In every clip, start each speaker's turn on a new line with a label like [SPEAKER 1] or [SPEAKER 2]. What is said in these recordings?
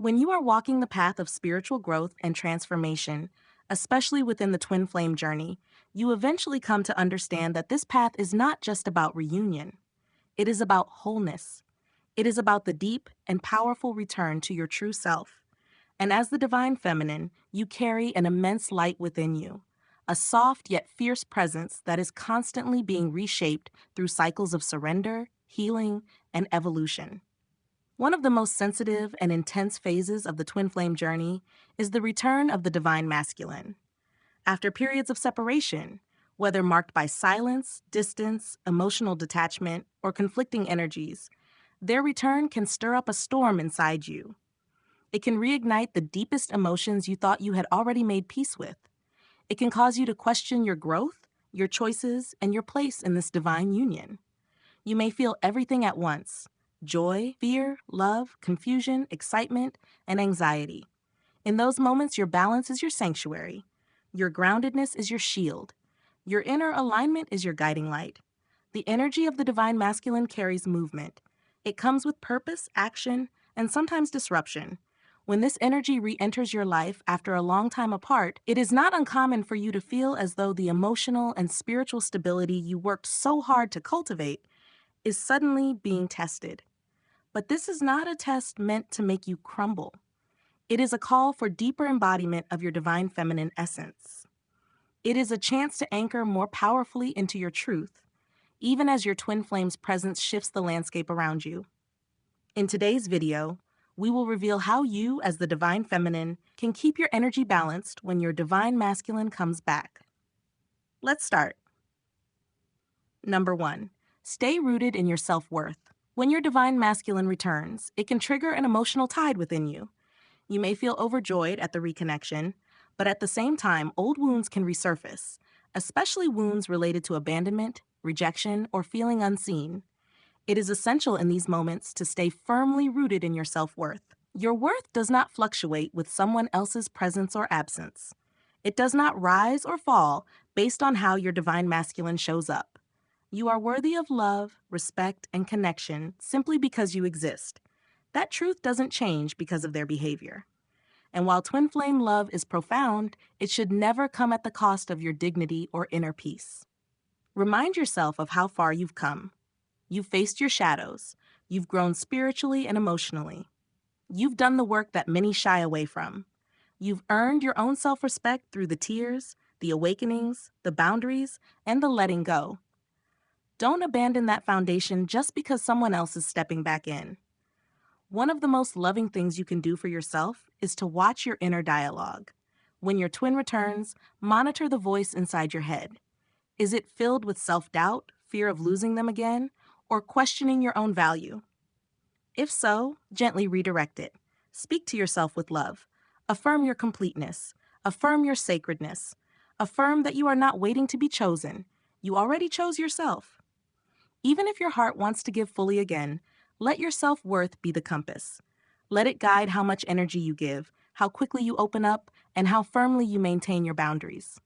[SPEAKER 1] When you are walking the path of spiritual growth and transformation, especially within the twin flame journey, you eventually come to understand that this path is not just about reunion. It is about wholeness. It is about the deep and powerful return to your true self. And as the divine feminine, you carry an immense light within you, a soft yet fierce presence that is constantly being reshaped through cycles of surrender, healing, and evolution. One of the most sensitive and intense phases of the twin flame journey is the return of the divine masculine. After periods of separation, whether marked by silence, distance, emotional detachment, or conflicting energies, their return can stir up a storm inside you. It can reignite the deepest emotions you thought you had already made peace with. It can cause you to question your growth, your choices, and your place in this divine union. You may feel everything at once: joy, fear, love, confusion, excitement, and anxiety. In those moments, your balance is your sanctuary. Your groundedness is your shield. Your inner alignment is your guiding light. The energy of the divine masculine carries movement. It comes with purpose, action, and sometimes disruption. When this energy re enters your life after a long time apart, it is not uncommon for you to feel as though the emotional and spiritual stability you worked so hard to cultivate is suddenly being tested. But this is not a test meant to make you crumble. It is a call for deeper embodiment of your divine feminine essence. It is a chance to anchor more powerfully into your truth, even as your twin flame's presence shifts the landscape around you. In today's video, we will reveal how you, as the divine feminine, can keep your energy balanced when your divine masculine comes back. Let's start. Number 1. Stay rooted in your self-worth. When your divine masculine returns, it can trigger an emotional tide within you. You may feel overjoyed at the reconnection, but at the same time, old wounds can resurface, especially wounds related to abandonment, rejection, or feeling unseen. It is essential in these moments to stay firmly rooted in your self-worth. Your worth does not fluctuate with someone else's presence or absence. It does not rise or fall based on how your divine masculine shows up. You are worthy of love, respect, and connection simply because you exist. That truth doesn't change because of their behavior. And while twin flame love is profound, it should never come at the cost of your dignity or inner peace. Remind yourself of how far you've come. You've faced your shadows. You've grown spiritually and emotionally. You've done the work that many shy away from. You've earned your own self-respect through the tears, the awakenings, the boundaries, and the letting go. Don't abandon that foundation just because someone else is stepping back in. One of the most loving things you can do for yourself is to watch your inner dialogue. When your twin returns, monitor the voice inside your head. Is it filled with self-doubt, fear of losing them again, or questioning your own value? If so, gently redirect it. Speak to yourself with love. Affirm your completeness. Affirm your sacredness. Affirm that you are not waiting to be chosen. You already chose yourself. Even if your heart wants to give fully again, let your self-worth be the compass. Let it guide how much energy you give, how quickly you open up, and how firmly you maintain your boundaries.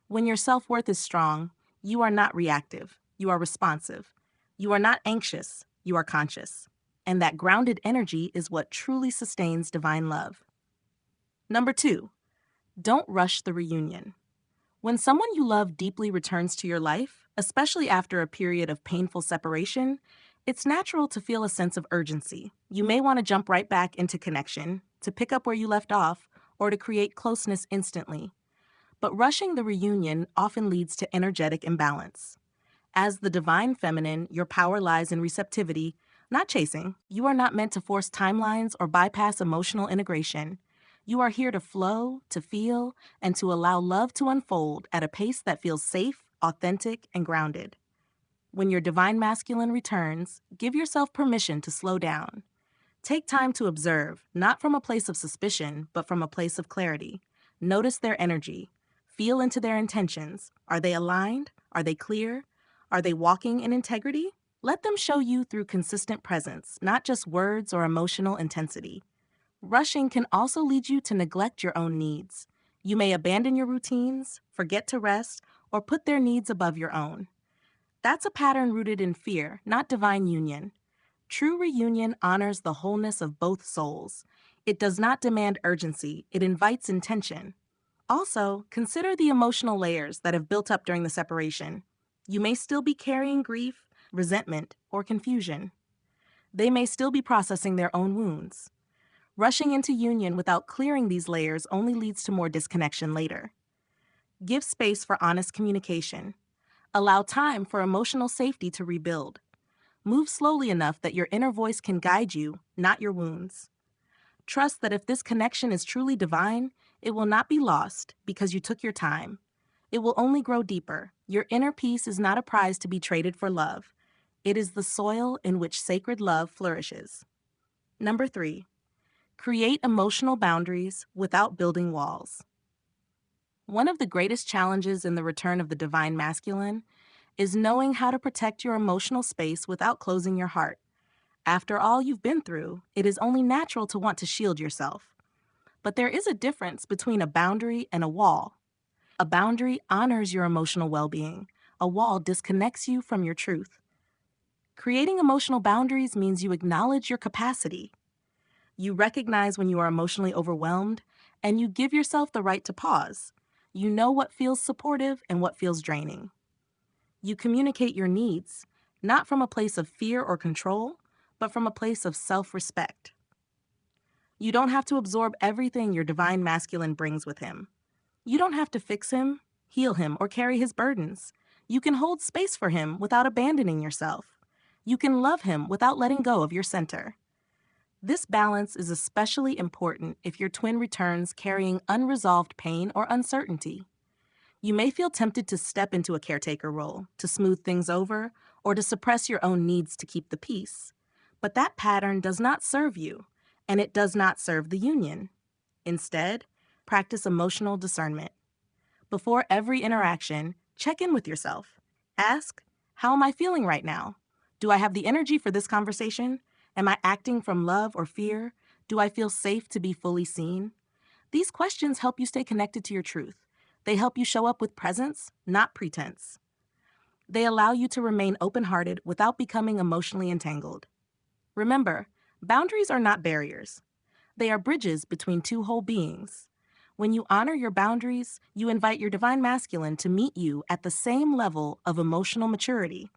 [SPEAKER 1] When your self-worth is strong, you are not reactive, you are responsive. You are not anxious, you are conscious. And that grounded energy is what truly sustains divine love. Number 2, don't rush the reunion. When someone you love deeply returns to your life, especially after a period of painful separation, it's natural to feel a sense of urgency. You may want to jump right back into connection, to pick up where you left off, or to create closeness instantly. But rushing the reunion often leads to energetic imbalance. As the divine feminine, your power lies in receptivity, not chasing. You are not meant to force timelines or bypass emotional integration. You are here to flow, to feel, and to allow love to unfold at a pace that feels safe, authentic, and grounded. When your divine masculine returns, give yourself permission to slow down. Take time to observe, not from a place of suspicion, but from a place of clarity. Notice their energy. Feel into their intentions. Are they aligned? Are they clear? Are they walking in integrity? Let them show you through consistent presence, not just words or emotional intensity. Rushing can also lead you to neglect your own needs. You may abandon your routines, forget to rest, or put their needs above your own. That's a pattern rooted in fear, not divine union. True reunion honors the wholeness of both souls. It does not demand urgency, it invites intention. Also, consider the emotional layers that have built up during the separation. You may still be carrying grief, resentment, or confusion. They may still be processing their own wounds. Rushing into union without clearing these layers only leads to more disconnection later. Give space for honest communication. Allow time for emotional safety to rebuild. Move slowly enough that your inner voice can guide you, not your wounds. Trust that if this connection is truly divine, it will not be lost because you took your time. It will only grow deeper. Your inner peace is not a prize to be traded for love. It is the soil in which sacred love flourishes. Number 3, create emotional boundaries without building walls. One of the greatest challenges in the return of the divine masculine is knowing how to protect your emotional space without closing your heart. After all you've been through, it is only natural to want to shield yourself. But there is a difference between a boundary and a wall. A boundary honors your emotional well-being. A wall disconnects you from your truth. Creating emotional boundaries means you acknowledge your capacity. You recognize when you are emotionally overwhelmed, and you give yourself the right to pause. You know what feels supportive and what feels draining. You communicate your needs, not from a place of fear or control, but from a place of self-respect. You don't have to absorb everything your divine masculine brings with him. You don't have to fix him, heal him, or carry his burdens. You can hold space for him without abandoning yourself. You can love him without letting go of your center. This balance is especially important if your twin returns carrying unresolved pain or uncertainty. You may feel tempted to step into a caretaker role, to smooth things over, or to suppress your own needs to keep the peace. But that pattern does not serve you, and it does not serve the union. Instead, practice emotional discernment. Before every interaction, check in with yourself. Ask, how am I feeling right now? Do I have the energy for this conversation? Am I acting from love or fear? Do I feel safe to be fully seen? These questions help you stay connected to your truth. They help you show up with presence, not pretense. They allow you to remain open-hearted without becoming emotionally entangled. Remember, boundaries are not barriers. They are bridges between two whole beings. When you honor your boundaries, you invite your divine masculine to meet you at the same level of emotional maturity.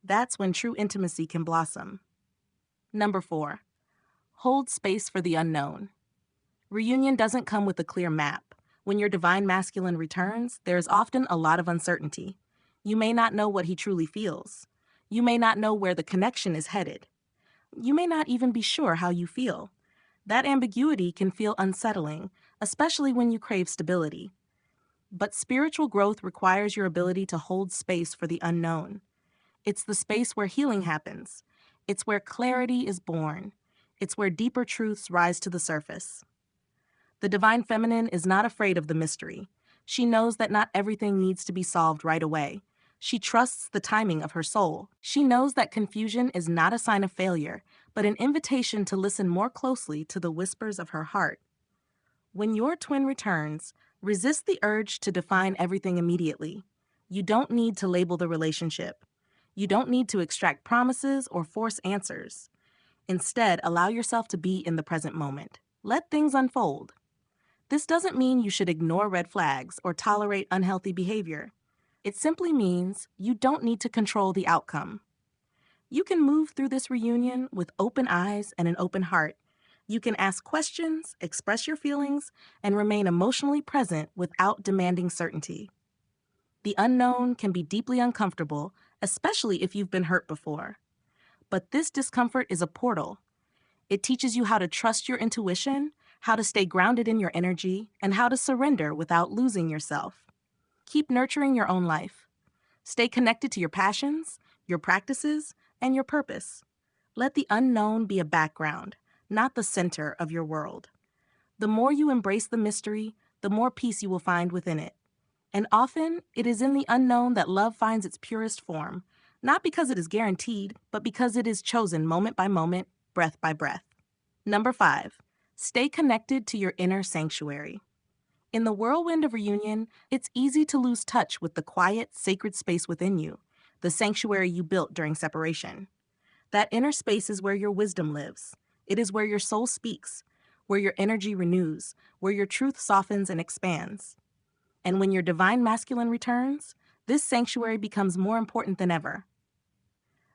[SPEAKER 1] That's when true intimacy can blossom. Number 4, hold space for the unknown. Reunion doesn't come with a clear map. When your divine masculine returns, there is often a lot of uncertainty. You may not know what he truly feels. You may not know where the connection is headed. You may not even be sure how you feel. That ambiguity can feel unsettling, especially when you crave stability. But spiritual growth requires your ability to hold space for the unknown. It's the space where healing happens. It's where clarity is born. It's where deeper truths rise to the surface. The divine feminine is not afraid of the mystery. She knows that not everything needs to be solved right away. She trusts the timing of her soul. She knows that confusion is not a sign of failure, but an invitation to listen more closely to the whispers of her heart. When your twin returns, resist the urge to define everything immediately. You don't need to label the relationship. You don't need to extract promises or force answers. Instead, allow yourself to be in the present moment. Let things unfold. This doesn't mean you should ignore red flags or tolerate unhealthy behavior. It simply means you don't need to control the outcome. You can move through this reunion with open eyes and an open heart. You can ask questions, express your feelings, and remain emotionally present without demanding certainty. The unknown can be deeply uncomfortable, especially if you've been hurt before. But this discomfort is a portal. It teaches you how to trust your intuition, how to stay grounded in your energy, and how to surrender without losing yourself. Keep nurturing your own life. Stay connected to your passions, your practices, and your purpose. Let the unknown be a background, not the center of your world. The more you embrace the mystery, the more peace you will find within it. And often, it is in the unknown that love finds its purest form, not because it is guaranteed, but because it is chosen moment by moment, breath by breath. Number 5, stay connected to your inner sanctuary. In the whirlwind of reunion, it's easy to lose touch with the quiet, sacred space within you, the sanctuary you built during separation. That inner space is where your wisdom lives. It is where your soul speaks, where your energy renews, where your truth softens and expands. And when your divine masculine returns, this sanctuary becomes more important than ever.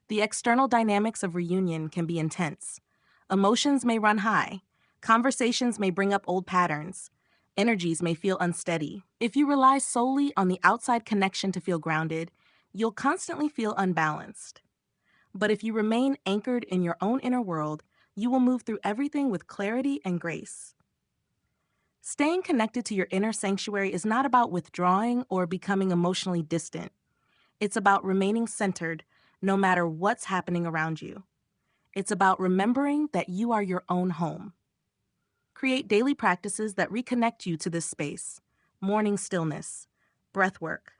[SPEAKER 1] The external dynamics of reunion can be intense. Emotions may run high. Conversations may bring up old patterns. Energies may feel unsteady. If you rely solely on the outside connection to feel grounded, you'll constantly feel unbalanced. But if you remain anchored in your own inner world, you will move through everything with clarity and grace. Staying connected to your inner sanctuary is not about withdrawing or becoming emotionally distant. It's about remaining centered no matter what's happening around you. It's about remembering that you are your own home. Create daily practices that reconnect you to this space: morning stillness, breath work,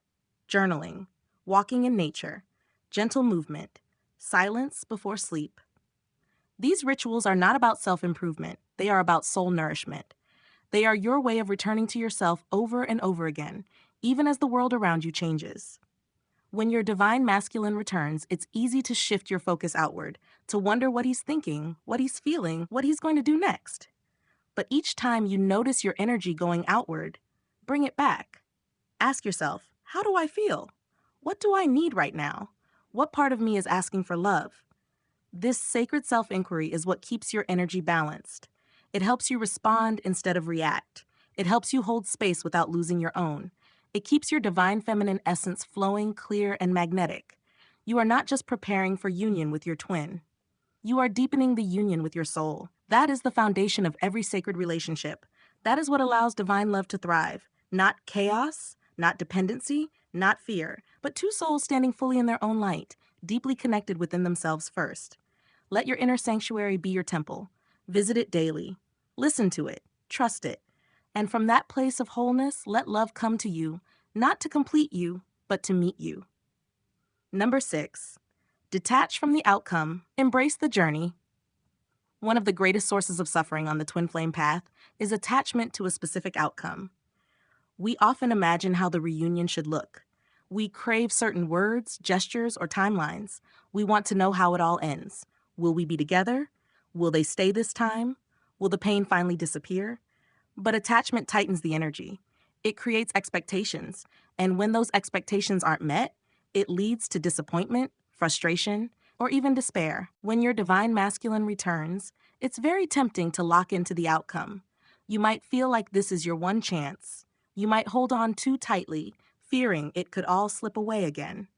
[SPEAKER 1] journaling, walking in nature, gentle movement, silence before sleep. These rituals are not about self-improvement, they are about soul nourishment. They are your way of returning to yourself over and over again, even as the world around you changes. When your divine masculine returns, it's easy to shift your focus outward, to wonder what he's thinking, what he's feeling, what he's going to do next. But each time you notice your energy going outward, bring it back. Ask yourself, how do I feel? What do I need right now? What part of me is asking for love? This sacred self-inquiry is what keeps your energy balanced. It helps you respond instead of react. It helps you hold space without losing your own. It keeps your divine feminine essence flowing, clear, and magnetic. You are not just preparing for union with your twin. You are deepening the union with your soul. That is the foundation of every sacred relationship. That is what allows divine love to thrive. Not chaos, not dependency, not fear, but two souls standing fully in their own light, deeply connected within themselves first. Let your inner sanctuary be your temple. Visit it daily. Listen to it. Trust it. And from that place of wholeness, let love come to you, not to complete you, but to meet you. Number 6, detach from the outcome, embrace the journey. One of the greatest sources of suffering on the twin flame path is attachment to a specific outcome. We often imagine how the reunion should look. We crave certain words, gestures, or timelines. We want to know how it all ends. Will we be together? Will they stay this time? Will the pain finally disappear? But attachment tightens the energy. It creates expectations, and when those expectations aren't met, it leads to disappointment, frustration, or even despair. When your divine masculine returns, it's very tempting to lock into the outcome. You might feel like this is your one chance. You might hold on too tightly, fearing it could all slip away again.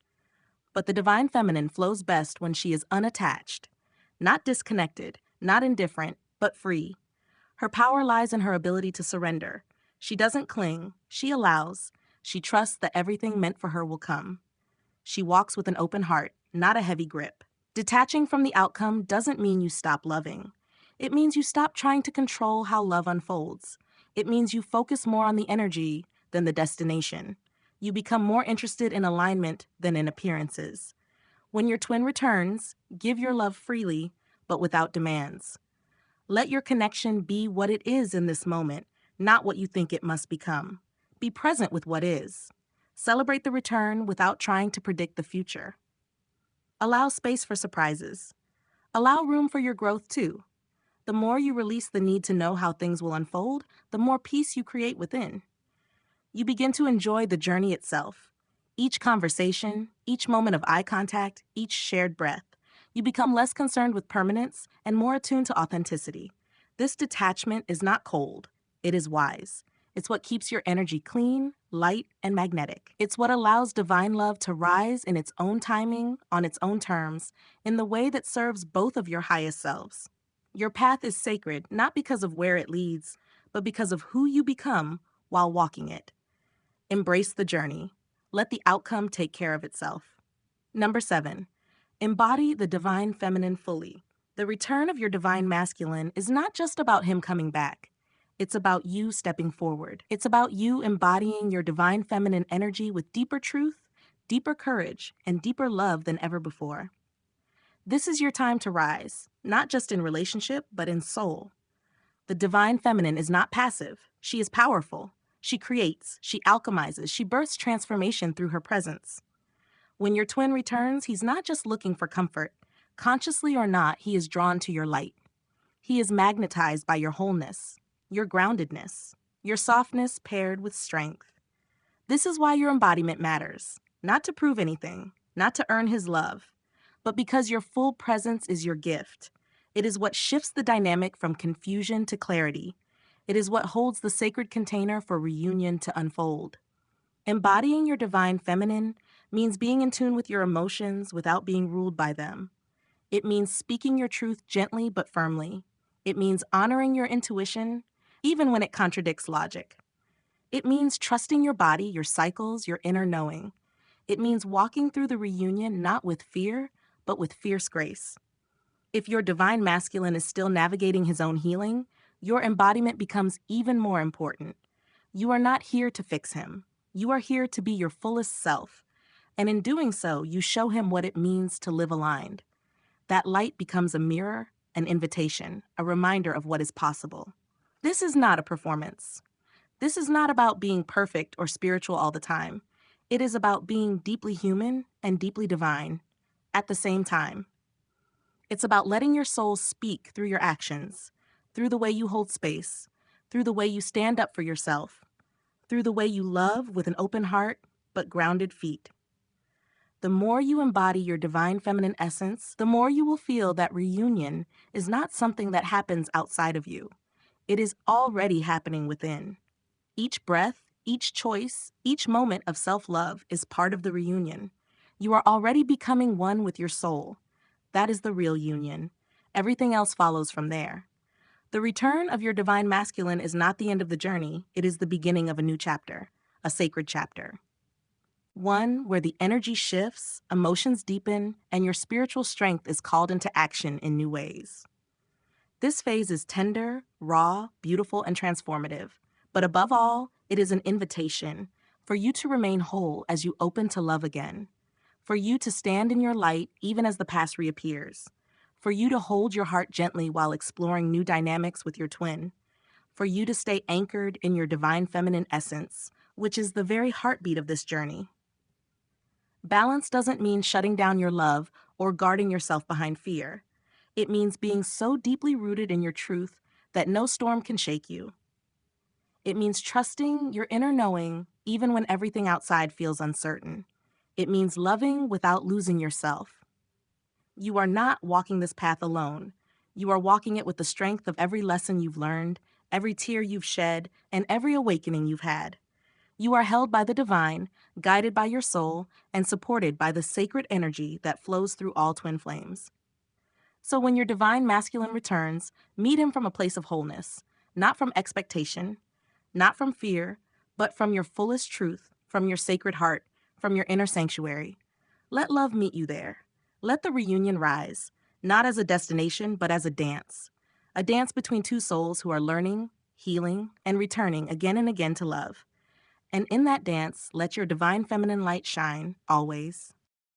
[SPEAKER 1] But the divine feminine flows best when she is unattached, not disconnected, not indifferent, but free. Her power lies in her ability to surrender. She doesn't cling, she allows. She trusts that everything meant for her will come. She walks with an open heart, not a heavy grip. Detaching from the outcome doesn't mean you stop loving. It means you stop trying to control how love unfolds. It means you focus more on the energy than the destination. You become more interested in alignment than in appearances. When your twin returns, give your love freely, but without demands. Let your connection be what it is in this moment, not what you think it must become. Be present with what is. Celebrate the return without trying to predict the future. Allow space for surprises. Allow room for your growth too. The more you release the need to know how things will unfold, the more peace you create within. You begin to enjoy the journey itself. Each conversation, each moment of eye contact, each shared breath. You become less concerned with permanence and more attuned to authenticity. This detachment is not cold, it is wise. It's what keeps your energy clean, light, and magnetic. It's what allows divine love to rise in its own timing, on its own terms, in the way that serves both of your highest selves. Your path is sacred not because of where it leads, but because of who you become while walking it. Embrace the journey. Let the outcome take care of itself. Number 7, embody the divine feminine fully. The return of your divine masculine is not just about him coming back. It's about you stepping forward. It's about you embodying your divine feminine energy with deeper truth, deeper courage, and deeper love than ever before. This is your time to rise, not just in relationship, but in soul. The divine feminine is not passive. She is powerful. She creates, she alchemizes, she births transformation through her presence. When your twin returns, he's not just looking for comfort. Consciously or not, he is drawn to your light. He is magnetized by your wholeness, your groundedness, your softness paired with strength. This is why your embodiment matters, not to prove anything, not to earn his love, but because your full presence is your gift. It is what shifts the dynamic from confusion to clarity. It is what holds the sacred container for reunion to unfold. Embodying your divine feminine means being in tune with your emotions without being ruled by them. It means speaking your truth gently but firmly. It means honoring your intuition, even when it contradicts logic. It means trusting your body, your cycles, your inner knowing. It means walking through the reunion not with fear, but with fierce grace. If your divine masculine is still navigating his own healing, your embodiment becomes even more important. You are not here to fix him. You are here to be your fullest self. And in doing so, you show him what it means to live aligned. That light becomes a mirror, an invitation, a reminder of what is possible. This is not a performance. This is not about being perfect or spiritual all the time. It is about being deeply human and deeply divine at the same time. It's about letting your soul speak through your actions, through the way you hold space, through the way you stand up for yourself, through the way you love with an open heart but grounded feet. The more you embody your divine feminine essence, the more you will feel that reunion is not something that happens outside of you. It is already happening within. Each breath, each choice, each moment of self-love is part of the reunion. You are already becoming one with your soul. That is the real union. Everything else follows from there. The return of your divine masculine is not the end of the journey. It is the beginning of a new chapter, a sacred chapter. One where the energy shifts, emotions deepen, and your spiritual strength is called into action in new ways. This phase is tender, raw, beautiful, and transformative. But above all, it is an invitation for you to remain whole as you open to love again, for you to stand in your light even as the past reappears, for you to hold your heart gently while exploring new dynamics with your twin, for you to stay anchored in your divine feminine essence, which is the very heartbeat of this journey. Balance doesn't mean shutting down your love or guarding yourself behind fear. It means being so deeply rooted in your truth that no storm can shake you. It means trusting your inner knowing even when everything outside feels uncertain. It means loving without losing yourself. You are not walking this path alone. You are walking it with the strength of every lesson you've learned, every tear you've shed, and every awakening you've had. You are held by the divine, guided by your soul, and supported by the sacred energy that flows through all twin flames. So when your divine masculine returns, meet him from a place of wholeness, not from expectation, not from fear, but from your fullest truth, from your sacred heart, from your inner sanctuary. Let love meet you there. Let the reunion rise, not as a destination, but as a dance between two souls who are learning, healing, and returning again and again to love. And in that dance, let your divine feminine light shine, always.